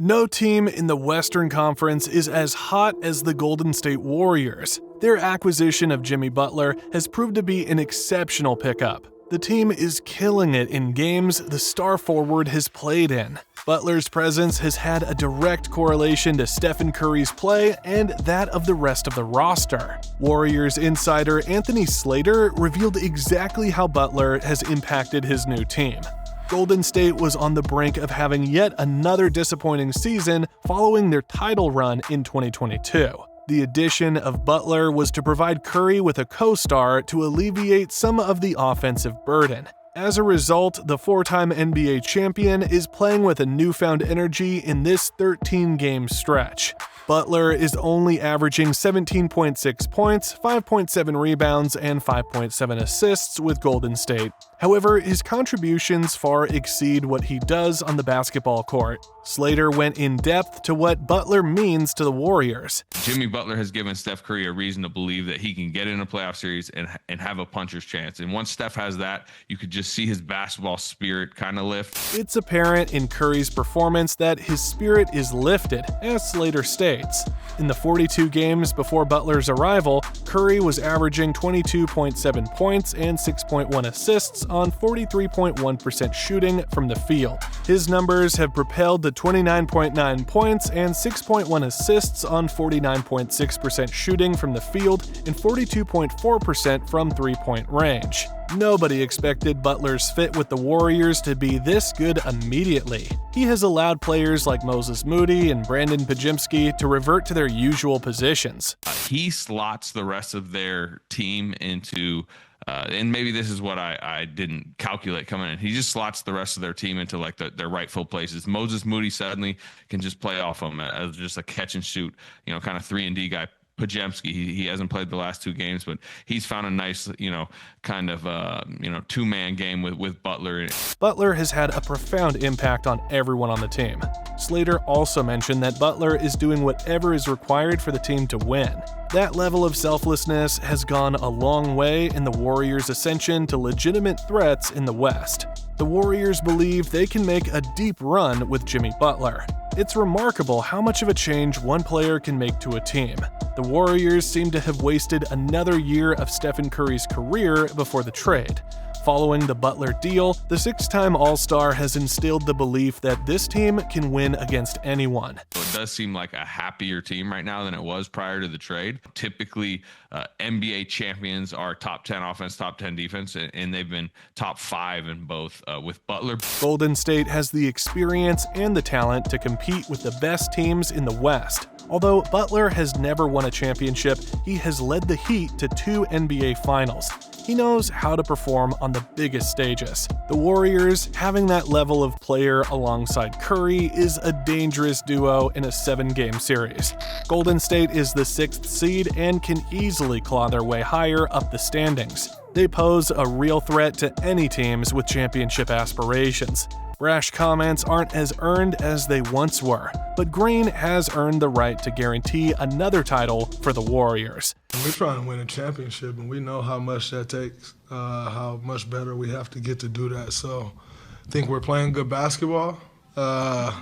No team in the Western Conference is as hot as the Golden State Warriors. Their acquisition of Jimmy Butler has proved to be an exceptional pickup. The team is killing it in games the star forward has played in. Butler's presence has had a direct correlation to Stephen Curry's play and that of the rest of the roster. Warriors insider Anthony Slater revealed exactly how Butler has impacted his new team. Golden State was on the brink of having yet another disappointing season following their title run in 2022. The addition of Butler was to provide Curry with a co-star to alleviate some of the offensive burden. As a result, the four-time NBA champion is playing with a newfound energy in this 13-game stretch. Butler is only averaging 17.6 points, 5.7 rebounds, and 5.7 assists with Golden State. However, his contributions far exceed what he does on the basketball court. Slater went in depth to what Butler means to the Warriors. Jimmy Butler has given Steph Curry a reason to believe that he can get in a playoff series and have a puncher's chance. And once Steph has that, you could just see his basketball spirit kind of lift. It's apparent in Curry's performance that his spirit is lifted, as Slater states. In the 42 games before Butler's arrival, Curry was averaging 22.7 points and 6.1 assists on 43.1% shooting from the field. His numbers have propelled to 29.9 points and 6.1 assists on 49.6% shooting from the field and 42.4% from three-point range. Nobody expected Butler's fit with the Warriors to be this good immediately. He has allowed players like Moses Moody and Brandon Pajemski to revert to their usual positions. He slots the rest of their team into and maybe this is what I didn't calculate coming in. He just slots the rest of their team into like their rightful places. Moses Moody suddenly can just play off him as just a catch and shoot, kind of 3-and-D guy. Pajemski, he hasn't played the last two games, but he's found a nice, kind of, two-man game with Butler. Butler has had a profound impact on everyone on the team. Slater also mentioned that Butler is doing whatever is required for the team to win. That level of selflessness has gone a long way in the Warriors' ascension to legitimate threats in the West. The Warriors believe they can make a deep run with Jimmy Butler. It's remarkable how much of a change one player can make to a team. The Warriors seem to have wasted another year of Stephen Curry's career before the trade. Following the Butler deal, the six-time All-Star has instilled the belief that this team can win against anyone. It does seem like a happier team right now than it was prior to the trade. Typically, NBA champions are top 10 offense, top 10 defense, and they've been top 5 in both with Butler. Golden State has the experience and the talent to compete with the best teams in the West. Although Butler has never won a championship, he has led the Heat to 2 NBA Finals. He knows how to perform on the biggest stages. The Warriors, having that level of player alongside Curry, is a dangerous duo in a 7-game series. Golden State is the 6th seed and can easily claw their way higher up the standings. They pose a real threat to any teams with championship aspirations. Brash comments aren't as earned as they once were, but Green has earned the right to guarantee another title for the Warriors. We're trying to win a championship, and we know how much that takes, how much better we have to get to do that. So I think we're playing good basketball, but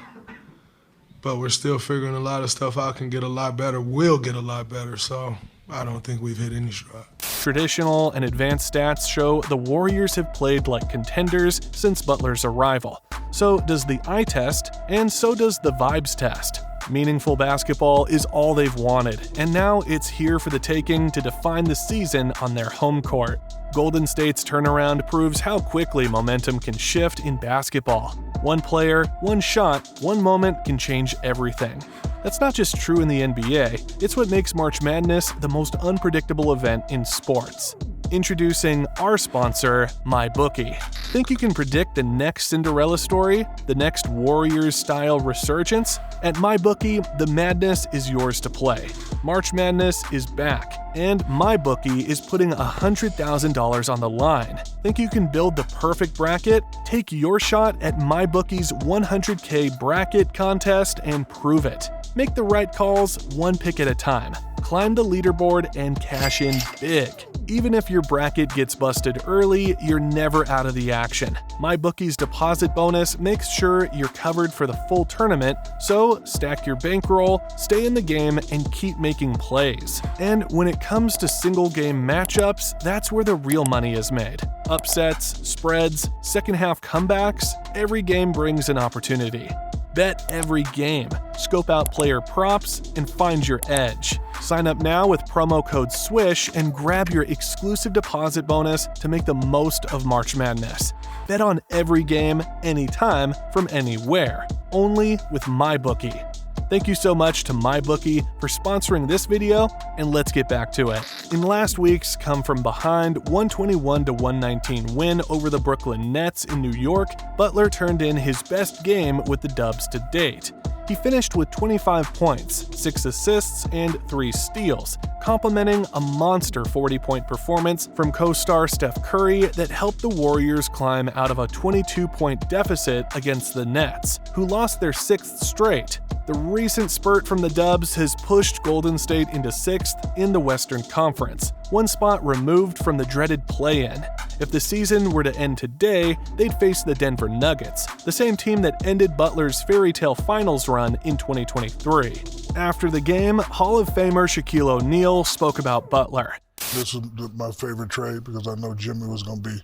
we're still figuring a lot of stuff out, can get a lot better, will get a lot better. So I don't think we've hit any stride. Traditional and advanced stats show the Warriors have played like contenders since Butler's arrival. So does the eye test, and so does the vibes test. Meaningful basketball is all they've wanted, and now it's here for the taking to define the season on their home court. Golden State's turnaround proves how quickly momentum can shift in basketball. One player, one shot, one moment can change everything. That's not just true in the NBA, it's what makes March Madness the most unpredictable event in sports. Introducing our sponsor, MyBookie. Think you can predict the next Cinderella story? The next Warriors-style resurgence? At MyBookie, the madness is yours to play. March Madness is back, and MyBookie is putting $100,000 on the line. Think you can build the perfect bracket? Take your shot at MyBookie's $100K bracket contest and prove it. Make the right calls one pick at a time. Climb the leaderboard and cash in big. Even if your bracket gets busted early, you're never out of the action. MyBookie's deposit bonus makes sure you're covered for the full tournament, so stack your bankroll, stay in the game, and keep making plays. And when it comes to single-game matchups, that's where the real money is made. Upsets, spreads, second-half comebacks, every game brings an opportunity. Bet every game, scope out player props, and find your edge. Sign up now with promo code SWISH and grab your exclusive deposit bonus to make the most of March Madness. Bet on every game, anytime, from anywhere. Only with MyBookie. Thank you so much to MyBookie for sponsoring this video, and let's get back to it. In last week's come from behind 121-119 win over the Brooklyn Nets in New York, Butler turned in his best game with the Dubs to date. He finished with 25 points, 6 assists, and 3 steals, complementing a monster 40-point performance from co-star Steph Curry that helped the Warriors climb out of a 22-point deficit against the Nets, who lost their 6th straight. The recent spurt from the Dubs has pushed Golden State into 6th in the Western Conference, one spot removed from the dreaded play-in. If the season were to end today, they'd face the Denver Nuggets, the same team that ended Butler's fairy tale finals run in 2023. After the game, Hall of Famer Shaquille O'Neal spoke about Butler. This was my favorite trade because I know Jimmy was going to be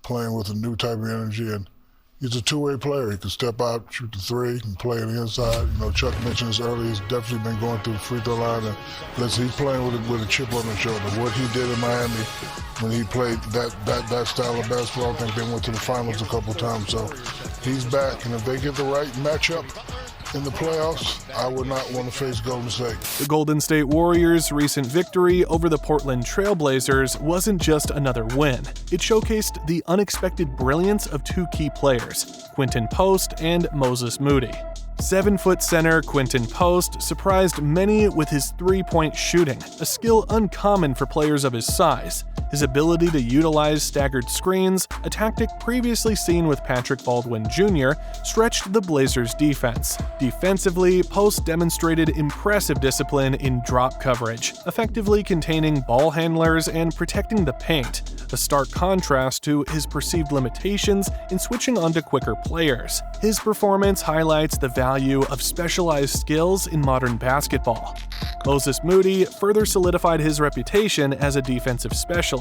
playing with a new type of energy, and he's a two-way player. He can step out, shoot the three, and play on the inside. You know, Chuck mentioned this earlier. He's definitely been going through the free throw line, and he's playing with a chip on his shoulder. What he did in Miami when he played that style of basketball, I think they went to the finals a couple times. So he's back, and if they get the right matchup in the playoffs, I would not want to face Golden State. The Golden State Warriors' recent victory over the Portland Trail Blazers wasn't just another win. It showcased the unexpected brilliance of 2 key players, Quinton Post and Moses Moody. 7-foot center Quinton Post surprised many with his three-point shooting, a skill uncommon for players of his size. His ability to utilize staggered screens, a tactic previously seen with Patrick Baldwin Jr., stretched the Blazers' defense. Defensively, Post demonstrated impressive discipline in drop coverage, effectively containing ball handlers and protecting the paint, a stark contrast to his perceived limitations in switching onto quicker players. His performance highlights the value of specialized skills in modern basketball. Moses Moody further solidified his reputation as a defensive specialist.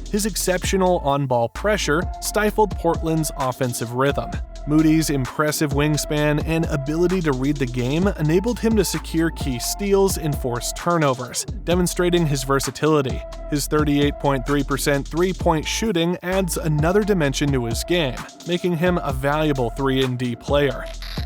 His exceptional on-ball pressure stifled Portland's offensive rhythm. Moody's impressive wingspan and ability to read the game enabled him to secure key steals and force turnovers, demonstrating his versatility. His 38.3% three-point shooting adds another dimension to his game, making him a valuable 3-and-D player.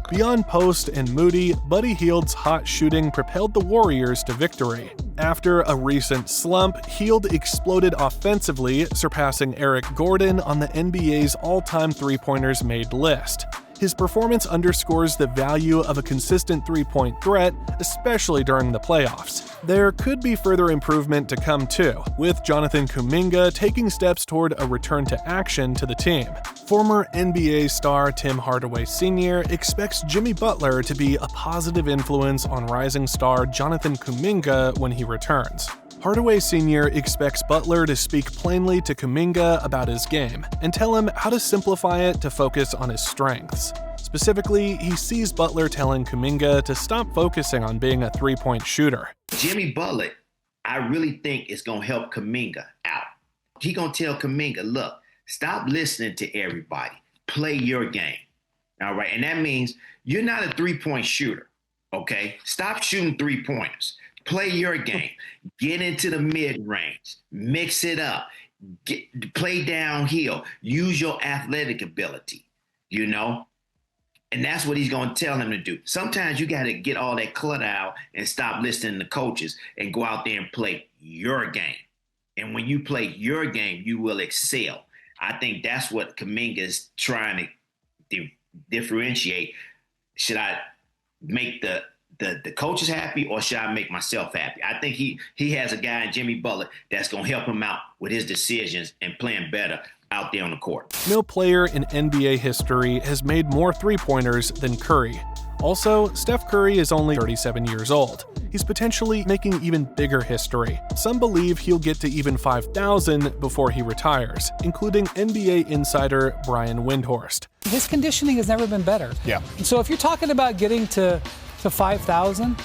Beyond Post and Moody, Buddy Hield's hot shooting propelled the Warriors to victory. After a recent slump, Hield exploded offensively, surpassing Eric Gordon on the NBA's all-time three-pointers made list. His performance underscores the value of a consistent three-point threat, especially during the playoffs. There could be further improvement to come too, with Jonathan Kuminga taking steps toward a return to action to the team. Former NBA star Tim Hardaway Sr. expects Jimmy Butler to be a positive influence on rising star Jonathan Kuminga when he returns. Hardaway Sr. expects Butler to speak plainly to Kuminga about his game and tell him how to simplify it to focus on his strengths. Specifically, he sees Butler telling Kuminga to stop focusing on being a three-point shooter. Jimmy Butler, I really think is going to help Kuminga out. He going to tell Kuminga, look, stop listening to everybody. Play your game. All right, and that means you're not a three-point shooter, okay? Stop shooting three-pointers. Play your game. Get into the mid-range. Mix it up. Play downhill. Use your athletic ability, you know? And that's what he's going to tell him to do. Sometimes you got to get all that clutter out and stop listening to coaches and go out there and play your game. And when you play your game, you will excel. I think that's what Kuminga is trying to differentiate. Should I make the coaches happy, or should I make myself happy? I think he has a guy in Jimmy Butler that's going to help him out with his decisions and playing better out there on the court. No player in NBA history has made more three-pointers than Curry. Also, Steph Curry is only 37 years old. he's potentially making even bigger history. Some believe he'll get to even 5,000 before he retires, including NBA insider Brian Windhorst. His conditioning has never been better. Yeah. So if you're talking about getting to 5,000,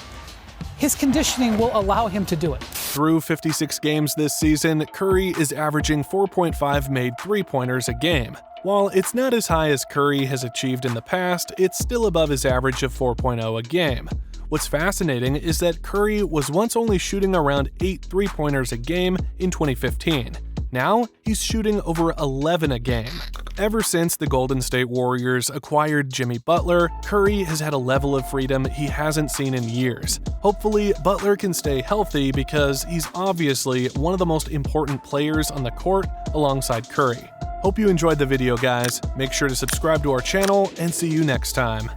his conditioning will allow him to do it. Through 56 games this season, Curry is averaging 4.5 made three-pointers a game. While it's not as high as Curry has achieved in the past, it's still above his average of 4.0 a game. What's fascinating is that Curry was once only shooting around 8 three-pointers a game in 2015. Now, he's shooting over 11 a game. Ever since the Golden State Warriors acquired Jimmy Butler, Curry has had a level of freedom he hasn't seen in years. Hopefully, Butler can stay healthy because he's obviously one of the most important players on the court alongside Curry. Hope you enjoyed the video, guys. Make sure to subscribe to our channel and see you next time.